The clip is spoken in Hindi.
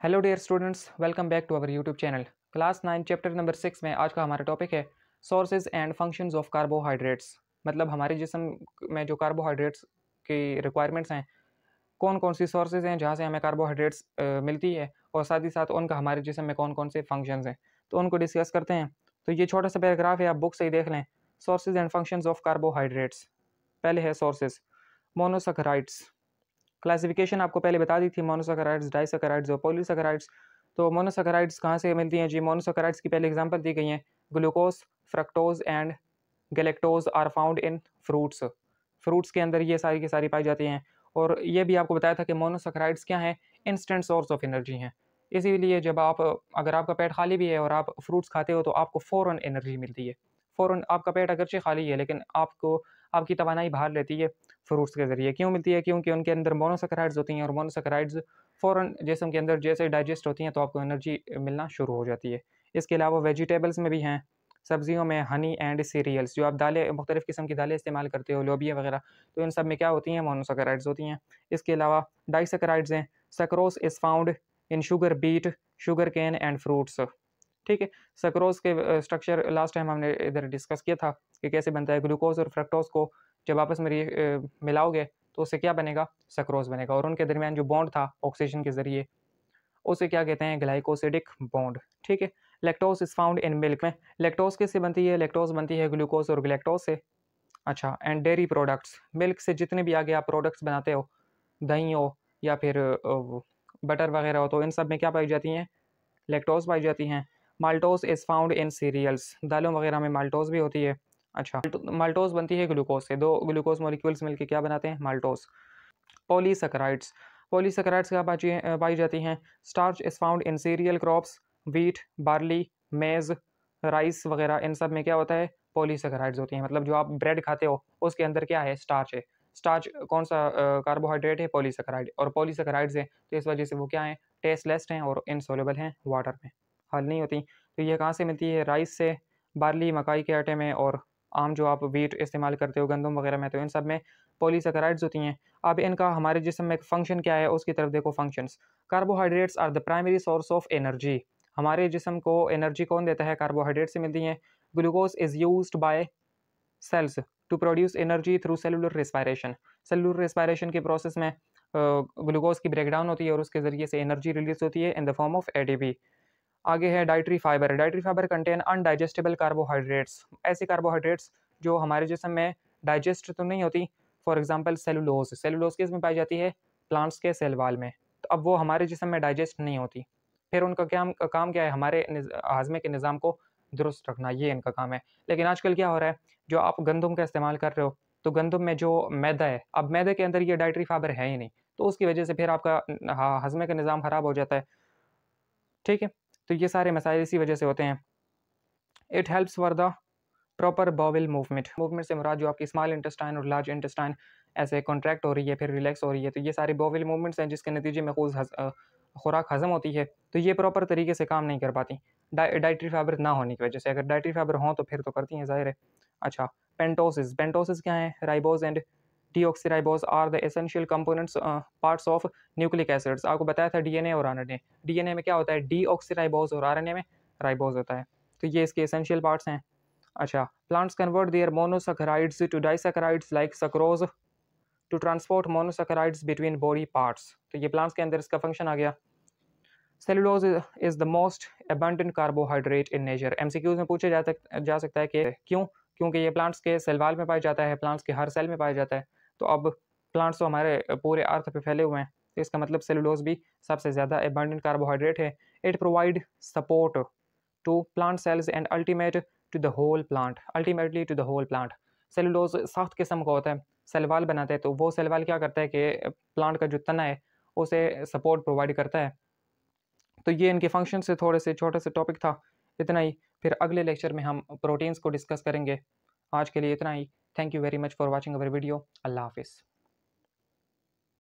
Hello dear students, welcome back to our YouTube channel. Class 9 chapter number 6 में आज का हमारा टॉपिक है sources and functions of carbohydrates. मतलब हमारे जिस्म में जो कार्बोहाइड्रेट्स की रिक्वायरमेंट्स हैं, कौन कौन सी सोर्सेज हैं जहाँ से हमें कार्बोहाइड्रेट्स मिलती है, और साथ ही साथ उनका हमारे जिस्म में कौन कौन से फंक्शंस हैं, तो उनको डिस्कस करते हैं। तो ये छोटा सा पैराग्राफ है, आप बुक से ही देख लें। Sources and functions of carbohydrates. पहले है सोर्सेज, मोनोसैकराइड्स। क्लासिफिकेशन आपको पहले बता दी थी, मोनोसैकराइड्स, डाइसैकराइड्स और पॉलीसैकराइड्स। तो मोनोसैकराइड्स कहाँ से मिलती हैं जी? मोनोसैकराइड्स की पहले एग्जांपल दी गई हैं, glucose, fructose and galactose are found in fruits. Fruits के अंदर ये सारी की सारी पाई जाती हैं। और ये भी आपको बताया था कि मोनोसैकराइड्स क्या हैं? इंस्टेंट सोर्स ऑफ एनर्जी हैं। इसीलिए जब आप, अगर आपका पेट खाली भी है और आप फ्रूट्स खाते हो तो आपको फ़ौरन एनर्जी मिलती है। फ़ौरन आपका पेट अगरचे खाली है लेकिन आपको आपकी तवानाई बाहर लेती है फ्रूट्स के ज़रिए। क्यों मिलती है? क्योंकि उनके अंदर मोनोसैकराइड्स होती हैं और मोनोसैकराइड्स फ़ौरन जिस्म के अंदर जैसे डाइजेस्ट होती हैं तो आपको एनर्जी मिलना शुरू हो जाती है। इसके अलावा वेजिटेबल्स में भी हैं, सब्जियों में हनी एंड सीरियल्स, जो आप दालें, मुख्तलिफ़ किस्म की दालें इस्तेमाल करते हो, लोबिया वगैरह, तो इन सब में क्या होती हैं? मोनोसैकराइड्स होती हैं। इसके अलावा डाइसैकराइड्स हैं। Saccharose is found in sugar beet, sugar cane and fruits. ठीक है। सैकरोज के स्ट्रक्चर लास्ट टाइम हमने इधर डिस्कस किया था कि कैसे बनता है। ग्लूकोज और फ्रक्टोज को जब आपस में मिलाओगे तो उससे क्या बनेगा? सैकरोज बनेगा। और उनके दरमियान जो बॉन्ड था ऑक्सीजन के ज़रिए, उसे क्या कहते हैं? Glycosidic bond. ठीक है। Lactose is found in milk में। लैक्टोज किससे बनती है? लैक्टोज बनती है ग्लूकोज और ग्लैक्टोज से। अच्छा। एंड डेयरी प्रोडक्ट्स, मिल्क से जितने भी आगे आप प्रोडक्ट्स बनाते हो, दही हो या फिर बटर वगैरह हो, तो इन सब में क्या पाई जाती हैं? लैक्टोज पाई जाती हैं। Maltose is found in cereals, दालों वगैरह में माल्टोज भी होती है। अच्छा। माल्टोज बनती है ग्लूकोज से। दो ग्लूकोज मॉलिक्यूल्स मिलकर क्या बनाते हैं? माल्टोज। पॉलीसैकराइड्स, पॉलीसैकराइड्स क्या पाई जाती हैं? Starch is found in cereal crops, wheat, barley, मेज़, राइस वगैरह, इन सब में क्या होता है? पॉलीसैकराइड्स होती हैं। मतलब जो आप ब्रेड खाते हो उसके अंदर क्या है? स्टार्च है। स्टार्च कौन सा कार्बोहाइड्रेट है? पॉलीसैकराइड। और पॉलीसैकराइड्स हैं तो इस वजह से वो क्या हैं? टेस्टलेस हैं और इनसॉल्युबल हैं वाटर में, हल नहीं होती। तो ये कहाँ से मिलती है? राइस से, बार्ली, मकाई के आटे में, और आम जो आप व्हीट इस्तेमाल करते हो गंदम वगैरह में, तो इन सब में पॉलीसैकराइड्स होती हैं। अब इनका हमारे जिस्म में फंक्शन क्या है उसकी तरफ देखो। Functions, carbohydrates are the primary source of energy. हमारे जिस्म को एनर्जी कौन देता है? कार्बोहाइड्रेट से मिलती हैं। Glucose is used by cells to produce energy through cellular respiration. Cellular respiration के प्रोसेस में ग्लूकोज की ब्रेकडाउन होती है और उसके ज़रिए से एनर्जी रिलीज होती है in the form of ATP. आगे है dietary fibre. Dietary fibre contain undigestible carbohydrates, ऐसे कार्बोहाइड्रेट्स जो हमारे जिस्म में डाइजेस्ट तो नहीं होती। फॉर एग्जांपल सेलुलोज, सेलुलोज किस में पाई जाती है? प्लांट्स के सेल वाल में। तो अब वो हमारे जिस्म में डाइजेस्ट नहीं होती। फिर उनका क्या काम क्या है? हमारे हाजमे के निज़ाम को दुरुस्त रखना, ये इनका काम है। लेकिन आजकल क्या हो रहा है, जो आप गंदम का इस्तेमाल कर रहे हो, तो गंदम में जो मैदा है, अब मैदे के अंदर ये डाइटरी फाइबर है ही नहीं, तो उसकी वजह से फिर आपका हाजमे का निज़ाम ख़राब हो जाता है। ठीक है। तो ये सारे मसाइल इसी वजह से होते हैं। It helps for the proper bowel movement. Movement से मुराद जो आपकी स्मॉल इंटेस्टाइन और लार्ज इंटेस्टाइन ऐसे कॉन्ट्रैक्ट हो रही है, फिर रिलैक्स हो रही है, तो ये सारी बाउल मूवमेंट्स हैं जिसके नतीजे में खुराक हज़म होती है, तो ये प्रॉपर तरीके से काम नहीं कर पाती डाइटरी फाइबर ना होने की वजह से। अगर डाइटरी फाइबर हों तो फिर तो करती हैं, ज़ाहिर है। अच्छा। पेंटोसिस, पेंटोसिस क्या है? Ribose and deoxyribose are the essential components parts of nucleic acids. आपको बताया था डीएनए और आरएनए। डीएनए में क्या होता है? डीऑक्सीराइबोज, और आरएनए में राइबोज होता है। तो ये इसके एसेंशियल पार्ट्स हैं। अच्छा। Plants convert their monosaccharides to disaccharides like sucrose to transport monosaccharides between body parts. तो ये प्लांट्स के अंदर इसका फंक्शन आ गया। Cellulose is the most abundant carbohydrate in nature. MCQs में पूछे जा सकता है कि क्यों? क्योंकि ये प्लांट्स के सेल वाल में पाया जाता है, प्लांट्स के हर सेल में पाया जाता है। तो अब प्लांट्स तो हमारे पूरे अर्थ पे फैले हुए हैं, तो इसका मतलब सेलुलोज भी सबसे ज़्यादा अबंडेंट कार्बोहाइड्रेट है। It provide support to plant cells and ultimate to the whole plant, ultimately to the whole plant. Cellulose सख्त किस्म का होता है, सेल वाल बनाता है, तो वो सेल वाल क्या करता है कि प्लांट का जो तना है उसे सपोर्ट प्रोवाइड करता है। तो ये इनके फंक्शन से थोड़े से छोटे से टॉपिक था, इतना ही। फिर अगले लेक्चर में हम प्रोटीन्स को डिस्कस करेंगे। आज के लिए इतना ही। Thank you very much for watching our video. अल्लाह हाफिज़।